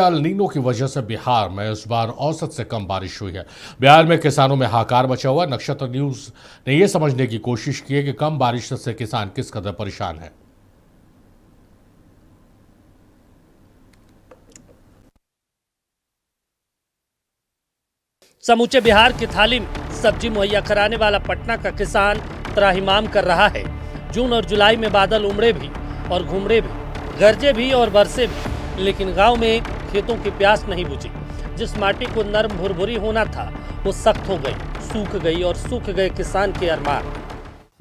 El Nino की वजह से बिहार में इस बार औसत से कम बारिश हुई है। बिहार में किसानों में हाहाकार मचा हुआ। नक्षत्र न्यूज ने यह समझने की कोशिश की है कि कम बारिश से किसान किस कदर परेशान है। समूचे बिहार की थाली में सब्जी मुहैया कराने वाला पटना का किसान त्राहिमाम कर रहा है। जून और जुलाई में बादल उमड़े भी और घुमड़े भी, गरजे भी और बरसे भी, लेकिन गांव में खेतों की प्यास नहीं बुझी। जिस माटी को नरम भुरभुरी होना था वो सख्त हो गई, सूख गई और सूख गए किसान के अरमान।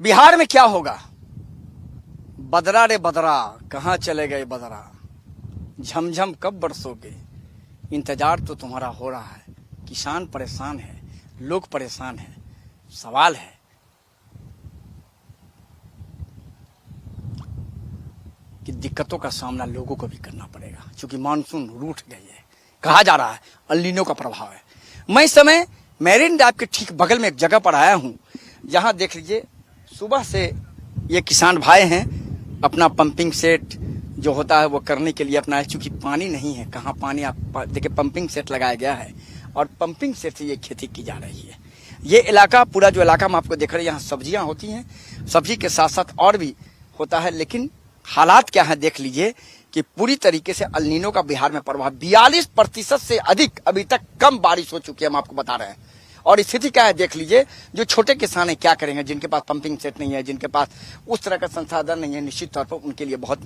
बिहार में क्या होगा? बदरा रे बदरा, कहाँ चले गए बदरा, झमझम कब बरसोगे, इंतजार तो तुम्हारा हो रहा है। किसान परेशान है, लोग परेशान है। सवाल है कि दिक्कतों का सामना लोगों को भी करना पड़ेगा, क्योंकि मानसून रूठ गई है। कहा जा रहा है अल नीनो का प्रभाव है। मैं इस समय मैरीन ड्राइव के ठीक बगल में एक जगह पर आया हूं, जहां देख लीजिए सुबह से ये किसान भाई हैं अपना पंपिंग सेट जो होता है वो करने के लिए अपना, चूंकि पानी नहीं है। कहाँ पानी, आप देखिए पंपिंग सेट लगाया गया है और पंपिंग सेट से ये खेती की जा रही है। ये इलाका, पूरा जो इलाका हम आपको देख रहे हैं, यहाँ सब्जियां होती हैं, सब्जी के साथ साथ और भी होता है। लेकिन हालात क्या है देख लीजिए कि पूरी तरीके से अल नीनो का बिहार में प्रभाव 42% से अधिक अभी तक कम बारिश हो चुकी है, हम आपको बता रहे हैं। और स्थिति क्या है देख लीजिए, जो छोटे किसान है क्या करेंगे, जिनके पास पंपिंग सेट नहीं है, जिनके पास उस तरह का संसाधन नहीं है, निश्चित तौर पर उनके लिए बहुत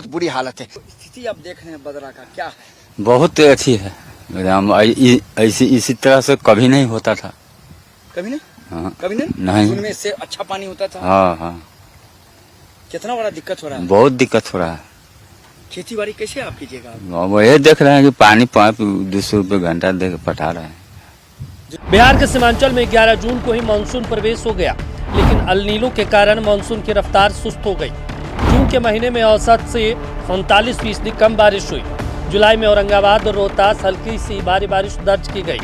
बुरी हालत है। स्थिति आप देख रहे हैं बदरा का, क्या है? बहुत अच्छी है। इसी तरह से कभी नहीं होता था। कभी नहीं? हाँ। कभी नहीं। उनमें से अच्छा पानी होता था। हाँ हाँ। कितना बड़ा दिक्कत हो रहा है? बहुत दिक्कत हो रहा है। खेती बाड़ी कैसे आप कीजिएगा? वो ये देख रहे हैं कि पानी 200 रुपये घंटा दे के पटा रहे हैं। बिहार के सीमांचल में 11 जून को ही मानसून प्रवेश हो गया, लेकिन अल नीनो के कारण मानसून की रफ्तार सुस्त हो गई। जून के महीने में औसत से 39% कम बारिश हुई। जुलाई में औरंगाबाद और रोहतास हल्की सी भारी बारिश दर्ज की गई,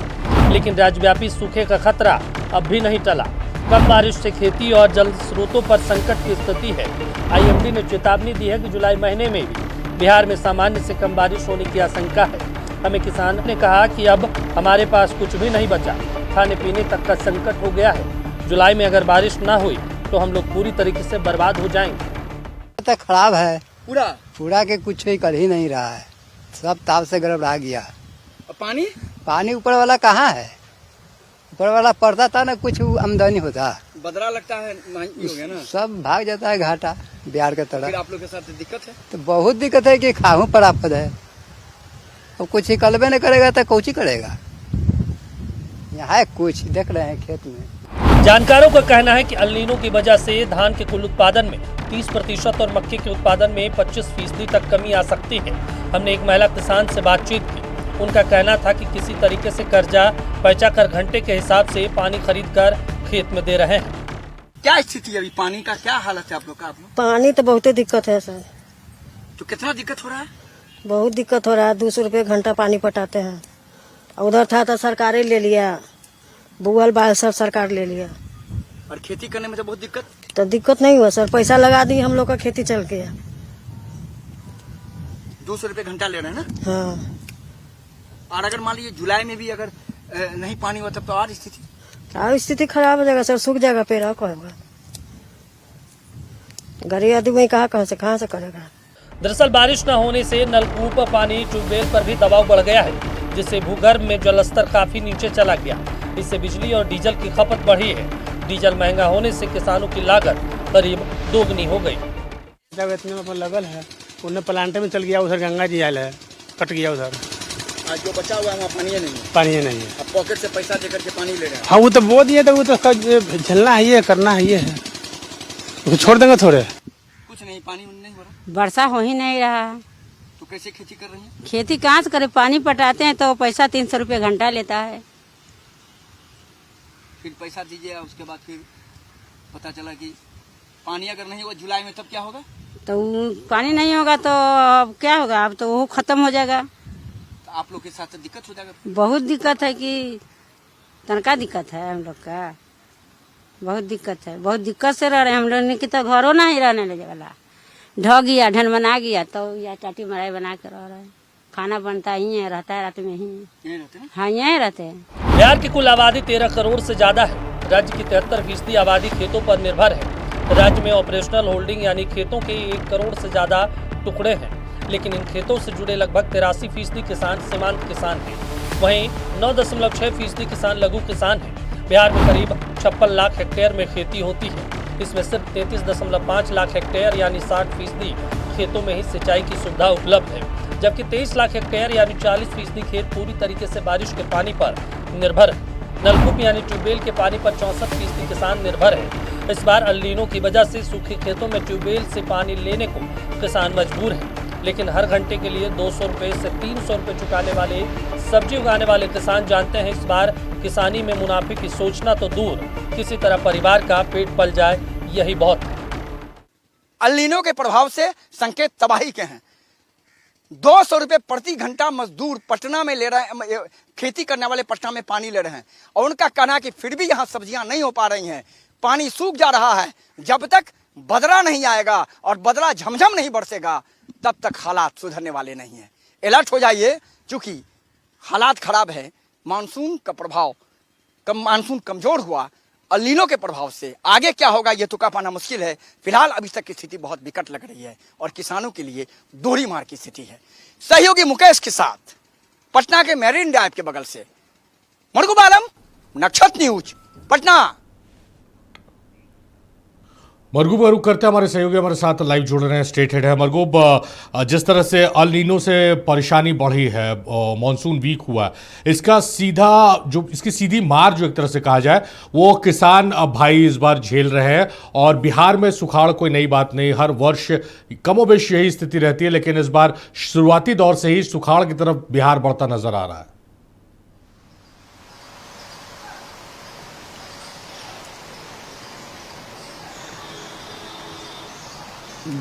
लेकिन राज्यव्यापी सूखे का खतरा अब भी नहीं टला। कम बारिश से खेती और जल स्रोतों पर संकट की स्थिति है। आईएमडी ने चेतावनी दी है कि जुलाई महीने में भी बिहार में सामान्य से कम बारिश होने की आशंका है। हमें किसान ने कहा कि अब हमारे पास कुछ भी नहीं बचा, खाने पीने तक का संकट हो गया है। जुलाई में अगर बारिश ना हुई तो हम लोग पूरी तरीके से बर्बाद हो जाएंगे। तो खराब है पूरा के कुछ ही कर ही नहीं रहा है, सब ताप से गड़बड़ा गया। पानी ऊपर वाला कहाँ है? ऊपर वाला पड़ता था ना, कुछ आमदनी होता। बदरा लगता है महंगी हो गया ना, सब भाग जाता है घाटा बिहार के तरफ। फिर आप लोग के साथ दिक्कत है? तो बहुत दिक्कत है कि खाहू पर आफत है, और कुछ ही कलबे नहीं करेगा तो कौची करेगा। यहाँ है कुछ देख रहे हैं खेत में। जानकारों का कहना है कि अल नीनो की वजह से धान के कुल उत्पादन में 30% और मक्के के उत्पादन में 25% तक कमी आ सकती है। हमने एक महिला किसान से बातचीत की। उनका कहना था कि किसी तरीके से कर्जा पैसा कर घंटे के हिसाब से पानी खरीद कर खेत में दे रहे हैं। क्या स्थिति है अभी? पानी का क्या हालत है आप लोग का? पानी तो बहुत दिक्कत है सर। तो कितना दिक्कत हो रहा है? बहुत दिक्कत हो रहा है। 200 रुपये घंटा पानी पटाते हैं। उधर था तो सरकारें ले लिया, बुअल बाल सब सरकार ले लिया। और खेती करने में तो बहुत दिक्कत? तो दिक्कत नहीं हुआ सर, पैसा लगा दी हम लोग का, खेती चल के। 200 रुपये घंटा ले रहे हैं ना? हाँ। और अगर मान लीजिए जुलाई में भी अगर नहीं पानी हुआ तब तो और स्थिति खराब हो जाएगा सर, सूख जाएगा पेड़। और कहेगा गरीब आदमी कहाँ से करेगा। दरअसल बारिश न होने से नलकूप, पानी, ट्यूबवेल पर भी दबाव बढ़ गया है, जिससे भूगर्भ में जलस्तर काफी नीचे चला गया। इससे बिजली और डीजल की खपत बढ़ी है। डीजल महंगा होने से किसानों की लागत करीब दोगुनी हो गई। इतने लगल है, उन्हें प्लांट में चल गया, उधर गंगा जी आयल है, कट गया उधर। जो बचा हुआ है पानी नहीं है। अब पॉकेट से पैसा देकर के पानी ले रहे हैं। हाँ वो तो बो दिए, तो वो तो झलना है, ये करना है, ये है, तो छोड़ देंगे थोड़े। कुछ नहीं, पानी नहीं हो रहा, वर्षा हो ही नहीं रहा। तो कैसे खेती कर रही है? खेती कहाँ से करे? पानी पटाते हैं तो पैसा 300 रुपये घंटा लेता है। फिर पैसा दीजिए, उसके बाद फिर पता चला कि पानी अगर नहीं हुआ जुलाई में तब क्या होगा? तो पानी नहीं होगा तो अब क्या होगा? अब तो वो खत्म हो जाएगा। तो आप लोग के साथ तो दिक्कत हो जाएगा। बहुत दिक्कत है कि तनका दिक्कत है हम लोग का, बहुत दिक्कत है। बहुत दिक्कत से रह रहे हैं हम लोग की, तो घरों नहीं रहने लगे वाला, ढह गया, ढन बना गया, तो या टाटी मराई बना कर रह रहे हैं। खाना बनता ही है, रहता है रात में ही। हाँ, यहीं रहते हैं। बिहार की कुल आबादी 13 करोड़ से ज्यादा है। राज्य की 73% आबादी खेतों पर निर्भर है। राज्य में ऑपरेशनल होल्डिंग यानी खेतों के 1 करोड़ से ज्यादा टुकड़े हैं, लेकिन इन खेतों से जुड़े लगभग 83% किसान सीमांत किसान हैं। वहीं 9.6% किसान लघु किसान हैं। बिहार में करीब 56 लाख हेक्टेयर में खेती होती है। इसमें सिर्फ 33.5 लाख हेक्टेयर यानी 60% खेतों में ही सिंचाई की सुविधा उपलब्ध है, जबकि 23 लाख हेक्टेयर यानी 40% खेत पूरी तरीके से बारिश के पानी पर निर्भर है। नलकूप यानी ट्यूबवेल के पानी पर 64% किसान निर्भर है। इस बार अल नीनो की वजह से सूखे खेतों में ट्यूबवेल से पानी लेने को किसान मजबूर हैं, लेकिन हर घंटे के लिए 200 रुपये से 300 रुपये चुकाने वाले सब्जी उगाने वाले किसान जानते हैं इस बार किसानी में मुनाफे की सोचना तो दूर, किसी तरह परिवार का पेट पल जाए यही बहुत है। अल नीनो के प्रभाव से संकेत तबाही के हैं। 200 रुपये प्रति घंटा मजदूर पटना में ले रहे हैं, खेती करने वाले पटना में पानी ले रहे हैं, और उनका कहना है कि फिर भी यहाँ सब्जियां नहीं हो पा रही हैं, पानी सूख जा रहा है। जब तक बदला नहीं आएगा और बदला झमझम नहीं बरसेगा तब तक हालात सुधरने वाले नहीं हैं। अलर्ट हो जाइए, क्योंकि हालात खराब है। मानसून का प्रभाव मानसून कमजोर हुआ, अल नीनो के प्रभाव से आगे क्या होगा ये तुका पाना मुश्किल है। फिलहाल अभी तक की स्थिति बहुत विकट लग रही है और किसानों के लिए दोहरी मार की स्थिति है। सहयोगी मुकेश के साथ पटना के मैरीन ड्राइव के बगल से मरगूब आलम, नक्षत्र न्यूज, पटना। मरगूब का रुख करते हैं, हमारे सहयोगी हमारे साथ लाइव जुड़ रहे हैं, स्टेट हेड है मरगूब। जिस तरह से अल नीनो से परेशानी बढ़ी है, मॉनसून वीक हुआ, इसका इसकी सीधी मार जो एक तरह से कहा जाए वो किसान भाई इस बार झेल रहे हैं। और बिहार में सुखाड़ कोई नई बात नहीं, हर वर्ष कमोबेश यही स्थिति रहती है, लेकिन इस बार शुरुआती दौर से ही सुखाड़ की तरफ बिहार बढ़ता नजर आ रहा है।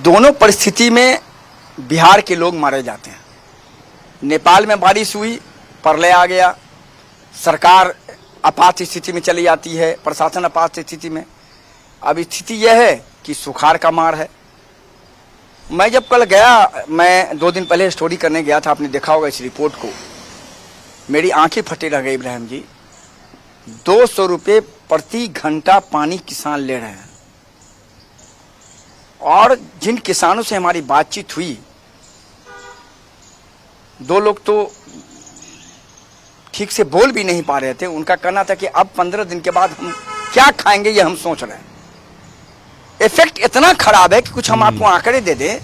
दोनों परिस्थिति में बिहार के लोग मारे जाते हैं। नेपाल में बारिश हुई, प्रलय आ गया, सरकार आपात स्थिति में चली जाती है, प्रशासन आपात स्थिति में। अब स्थिति यह है कि सुखाड़ का मार है। मैं जब कल गया, मैं 2 दिन पहले स्टोरी करने गया था, आपने देखा होगा इस रिपोर्ट को, मेरी आंखें फटी रह गई। इब्राहिम जी, 200 रुपये प्रति घंटा पानी किसान ले रहे हैं, और जिन किसानों से हमारी बातचीत हुई, 2 लोग तो ठीक से बोल भी नहीं पा रहे थे। उनका कहना था कि अब 15 दिन के बाद हम क्या खाएंगे ये हम सोच रहे हैं। इफेक्ट इतना खराब है कि कुछ हम आपको आंकड़े दे दें।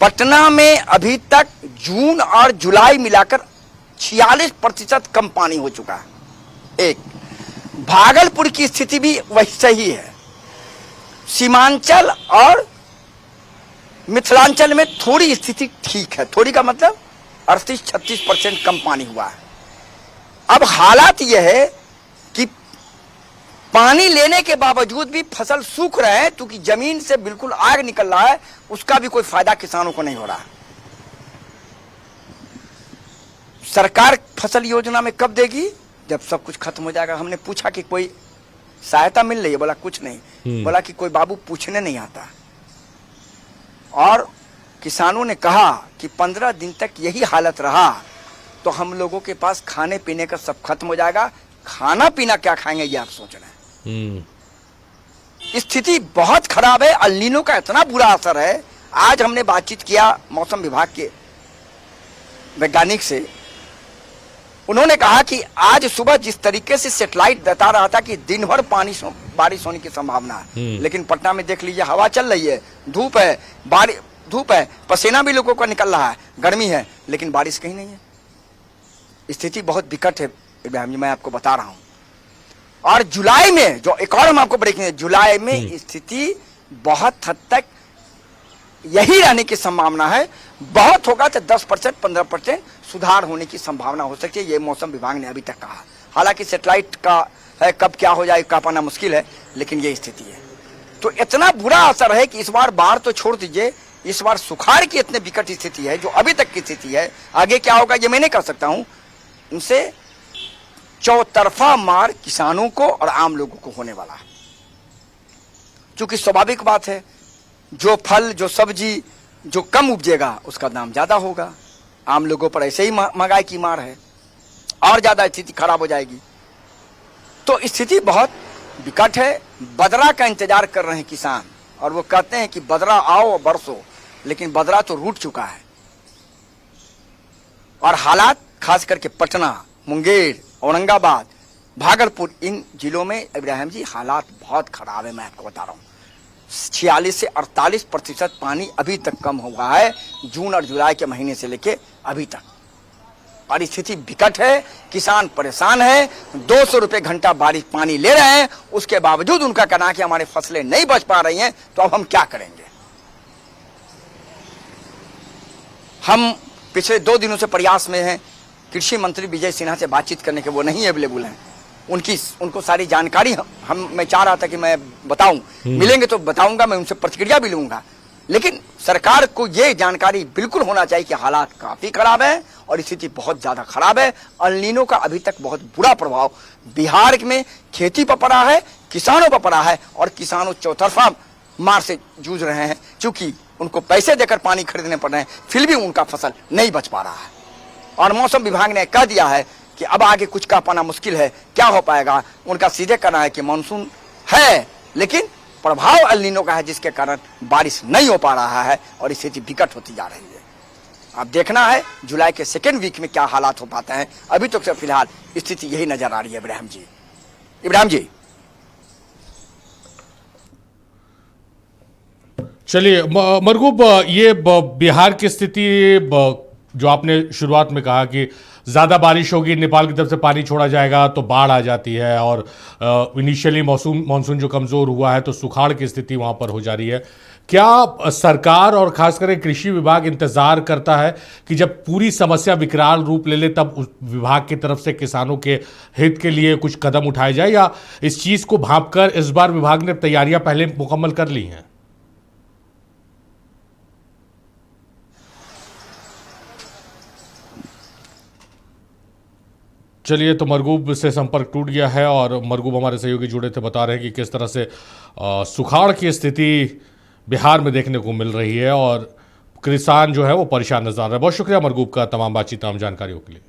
पटना में अभी तक जून और जुलाई मिलाकर 46% कम पानी हो चुका है। एक भागलपुर की स्थिति भी वही सही है। सीमांचल और मिथिलांचल में थोड़ी स्थिति ठीक है, थोड़ी का मतलब 38-36% कम पानी हुआ है। अब हालात यह है कि पानी लेने के बावजूद भी फसल सूख रहे हैं, क्योंकि जमीन से बिल्कुल आग निकल रहा है, उसका भी कोई फायदा किसानों को नहीं हो रहा। सरकार फसल योजना में कब देगी? जब सब कुछ खत्म हो जाएगा। हमने पूछा कि कोई सहायता मिल रही है, बोला कुछ नहीं। बोला कि कोई बाबू पूछने नहीं आता। और किसानों ने कहा कि 15 दिन तक यही हालत रहा तो हम लोगों के पास खाने पीने का सब खत्म हो जाएगा, खाना पीना क्या खाएंगे ये आप सोच रहे हैं। स्थिति बहुत खराब है। अल नीनो का इतना बुरा असर है। आज हमने बातचीत किया मौसम विभाग के वैज्ञानिक से, उन्होंने कहा कि आज सुबह जिस तरीके से सैटेलाइट बता रहा था कि दिन भर बारिश होने की संभावना है, लेकिन पटना में देख लीजिए हवा चल रही है, धूप है, धूप है, पसीना भी लोगों का निकल रहा है, गर्मी है, लेकिन बारिश कहीं नहीं है। स्थिति बहुत विकट है इब्राहिम जी, मैं आपको बता रहा हूं। और जुलाई में जो एक और हम आपको ब्रेकिंग है, जुलाई में स्थिति बहुत हद तक यही रहने की संभावना है। बहुत होगा तो 10% 15% सुधार होने की संभावना हो सकती है, ये मौसम विभाग ने अभी तक कहा। हालांकि सैटेलाइट का है, कब क्या हो जाए का पाना मुश्किल है, लेकिन ये स्थिति है। तो इतना बुरा असर है कि इस बार बाढ़ तो छोड़ दीजिए, इस बार सुखाड़ की इतनी विकट स्थिति है जो अभी तक की स्थिति है। आगे क्या होगा ये मैं नहीं कर सकता हूं। इनसे चौतरफा मार किसानों को और आम लोगों को होने वाला है, क्योंकि स्वाभाविक बात है, जो फल जो सब्जी जो कम उपजेगा उसका दाम ज्यादा होगा, आम लोगों पर ऐसे ही महंगाई की मार है, और ज्यादा स्थिति खराब हो जाएगी। तो स्थिति बहुत विकट है। बदरा का इंतजार कर रहे हैं किसान, और वो कहते हैं कि बदरा आओ और बरसो, लेकिन बदरा तो रूठ चुका है। और हालात खास करके पटना, मुंगेर, औरंगाबाद, भागलपुर, इन जिलों में इब्राहिम जी हालात बहुत खराब है। मैं आपको बता रहा हूँ, 46 से 48% पानी अभी तक कम हुआ है, जून और जुलाई के महीने से लेके अभी तक। और स्थिति विकट है, किसान परेशान है। 200 रुपए घंटा बारिश पानी ले रहे हैं, उसके बावजूद उनका कहना है कि हमारी फसलें नहीं बच पा रही हैं, तो अब हम क्या करेंगे। हम पिछले 2 दिनों से प्रयास में हैं कृषि मंत्री विजय सिन्हा से बातचीत करने के, वो नहीं अवेलेबल हैं। उनको सारी जानकारी मैं चाह रहा था कि मैं बताऊं, मिलेंगे तो बताऊंगा, मैं उनसे प्रतिक्रिया भी लूंगा। लेकिन सरकार को ये जानकारी बिल्कुल होना चाहिए कि हालात काफी खराब है और स्थिति बहुत ज्यादा खराब है। अल नीनो का अभी तक बहुत बुरा प्रभाव बिहार में खेती पर पड़ा है, किसानों पर पड़ा है, और किसानों चौतरफा मार से जूझ रहे हैं, क्योंकि उनको पैसे देकर पानी खरीदने पड़ रहे हैं, फिर भी उनका फसल नहीं बच पा रहा है। और मौसम विभाग ने कह दिया है कि अब आगे कुछ कह पाना मुश्किल है, क्या हो पाएगा। उनका सीधे कहना है कि मानसून है, लेकिन प्रभाव अल नीनो का है, जिसके कारण बारिश नहीं हो पा रहा है और स्थिति विकट होती जा रही है। अब देखना है जुलाई के 2nd वीक में क्या हालात हो पाते हैं। अभी तो फिलहाल स्थिति यही नजर आ रही है। इब्राहिम जी चलिए मरगूब, ये बिहार की स्थिति जो आपने शुरुआत में कहा कि ज़्यादा बारिश होगी, नेपाल की तरफ से पानी छोड़ा जाएगा तो बाढ़ आ जाती है, और इनिशियली मानसून जो कमज़ोर हुआ है तो सुखाड़ की स्थिति वहाँ पर हो जा रही है। क्या सरकार और खासकर कृषि विभाग इंतज़ार करता है कि जब पूरी समस्या विकराल रूप ले ले तब उस विभाग की तरफ से किसानों के हित के लिए कुछ कदम उठाए जाए, या इस चीज़ को भांपकर इस बार विभाग ने तैयारियां पहले मुकम्मल कर ली हैं? चलिए, तो मरगूब से संपर्क टूट गया है, और मरगूब हमारे सहयोगी जुड़े थे, बता रहे हैं कि किस तरह से सुखाड़ की स्थिति बिहार में देखने को मिल रही है और किसान जो है वो परेशान नजर आ रहा है। बहुत शुक्रिया मरगूब का तमाम बातचीत, तमाम जानकारियों के लिए।